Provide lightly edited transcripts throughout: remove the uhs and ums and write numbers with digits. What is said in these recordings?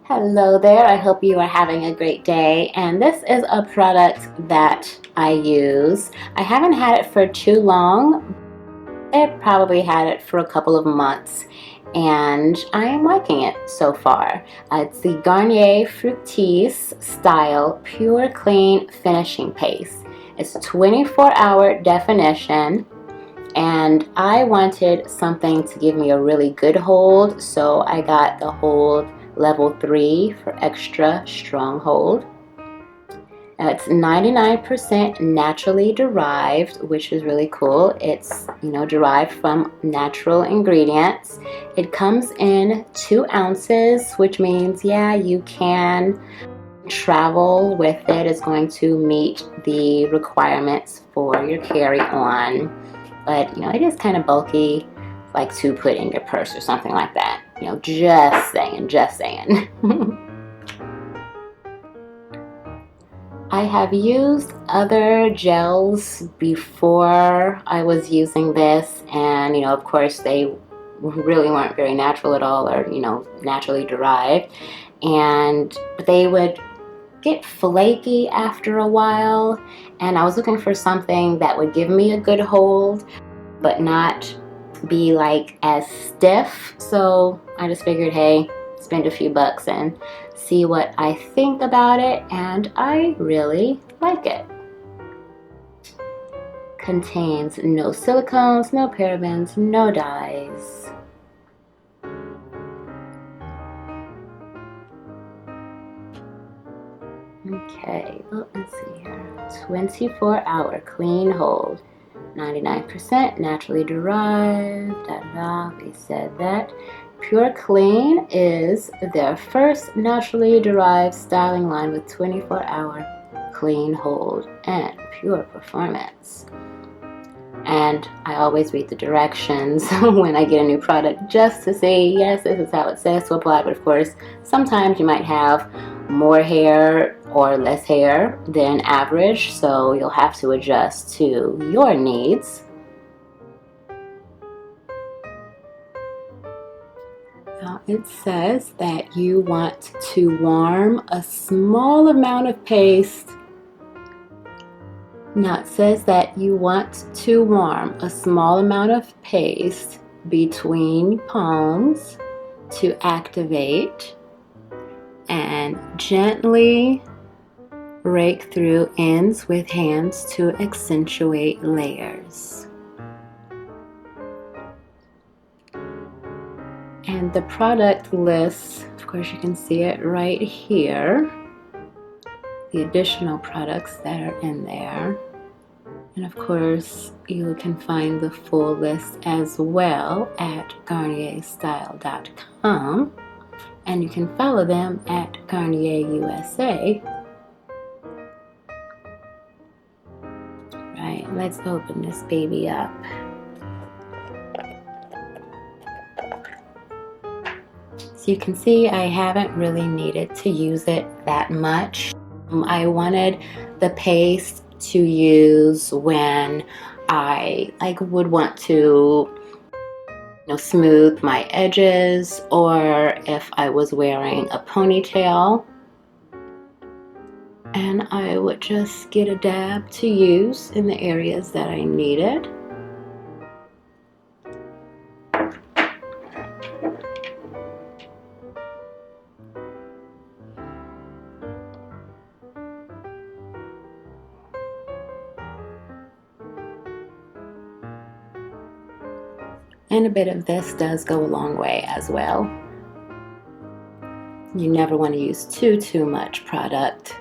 Hello there, I hope you are having a great day, and this is a product that I use. I haven't had it for too long. I've probably had it for a couple of months, and I am liking it so far. It's the Garnier Fructis Style Pure Clean Finishing Paste. It's 24-hour definition, and I wanted something to give me a really good hold, so I got the hold level 3 for extra strong hold. Now it's 99% naturally derived, which is really cool. It's, derived from natural ingredients. It comes in 2 ounces, which means, yeah, you can travel with it. It's going to meet the requirements for your carry-on. But, it is kind of bulky, like to put in your purse or something like that. Just saying. I have used other gels before I was using this, and of course they really weren't very natural at all, or naturally derived, and they would get flaky after a while, and I was looking for something that would give me a good hold but not be like as stiff. So I just figured, hey, spend a few bucks and see what I think about it, and I really like it. Contains no silicones, no parabens, no dyes. Okay, let's see here. 24-hour clean hold. 99% naturally derived, we said that. Pure Clean is their first naturally derived styling line with 24-hour clean hold and pure performance. And I always read the directions when I get a new product just to see, yes, this is how it says to apply, but of course, sometimes you might have more hair or less hair than average, so you'll have to adjust to your needs. Now it says that you want to warm a small amount of paste. Now it says that you want to warm a small amount of paste between palms to activate, and gently rake through ends with hands to accentuate layers. And the product list, of course you can see it right here, the additional products that are in there. And of course you can find the full list as well at garnierstyle.com. And you can follow them at Garnier USA. Right, let's open this baby up. So you can see I haven't really needed to use it that much. I wanted the paste to use when I would want to smooth my edges, or if I was wearing a ponytail, and I would just get a dab to use in the areas that I needed. And a bit of this does go a long way as well. You never want to use too much product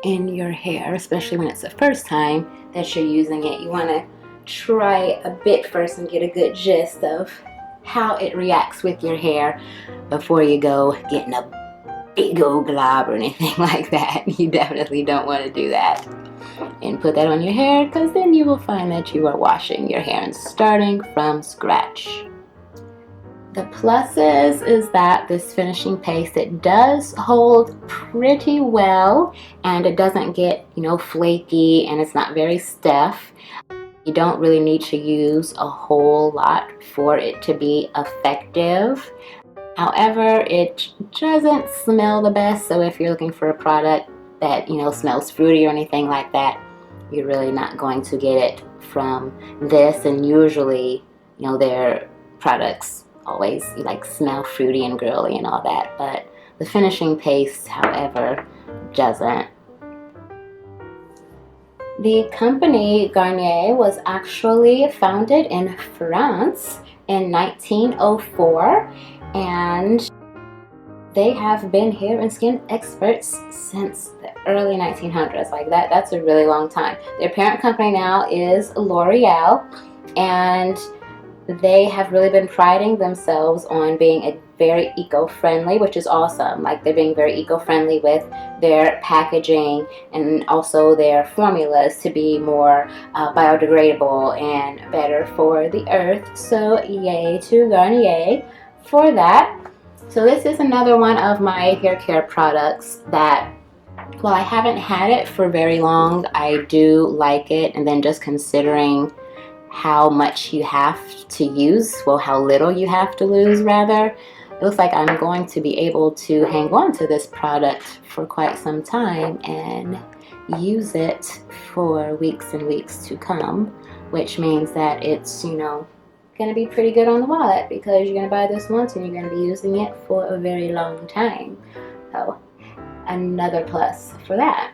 in your hair, especially when it's the first time that you're using it. You want to try a bit first and get a good gist of how it reacts with your hair before you go getting a big old glob or anything like that. You definitely don't want to do that and put that on your hair, because then you will find that you are washing your hair and starting from scratch. The pluses is that this finishing paste, it does hold pretty well, and it doesn't get flaky, and it's not very stiff. You don't really need to use a whole lot for it to be effective. However, it doesn't smell the best, so if you're looking for a product that, you know, smells fruity or anything like that, you're really not going to get it from this. And usually, you know, their products always like smell fruity and girly and all that, but the finishing paste, however, doesn't. The company Garnier was actually founded in France in 1904, and they have been hair and skin experts since the early 1900s. Like that's a really long time. Their parent company now is L'Oreal, and they have really been priding themselves on being a very eco-friendly, which is awesome. Like they're being very eco-friendly with their packaging and also their formulas to be more biodegradable and better for the earth. So yay to Garnier for that. So this is another one of my hair care products that, while I haven't had it for very long, I do like it. And then just considering how much you have to use, well, how little you have to lose rather, it looks like I'm going to be able to hang on to this product for quite some time and use it for weeks and weeks to come, which means that it's, you know, going to be pretty good on the wallet, because you're going to buy this once and you're going to be using it for a very long time. So another plus for that.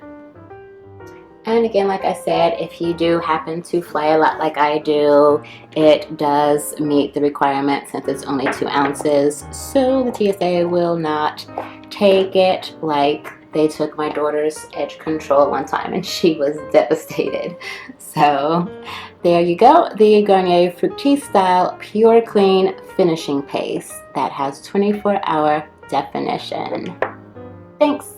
And again, like I said, if you do happen to fly a lot like I do, it does meet the requirement since it's only 2 ounces. So the TSA will not take it like they took my daughter's edge control one time and she was devastated. So there you go, the Garnier Fructis Style Pure Clean Finishing Paste that has 24-hour definition. Thanks.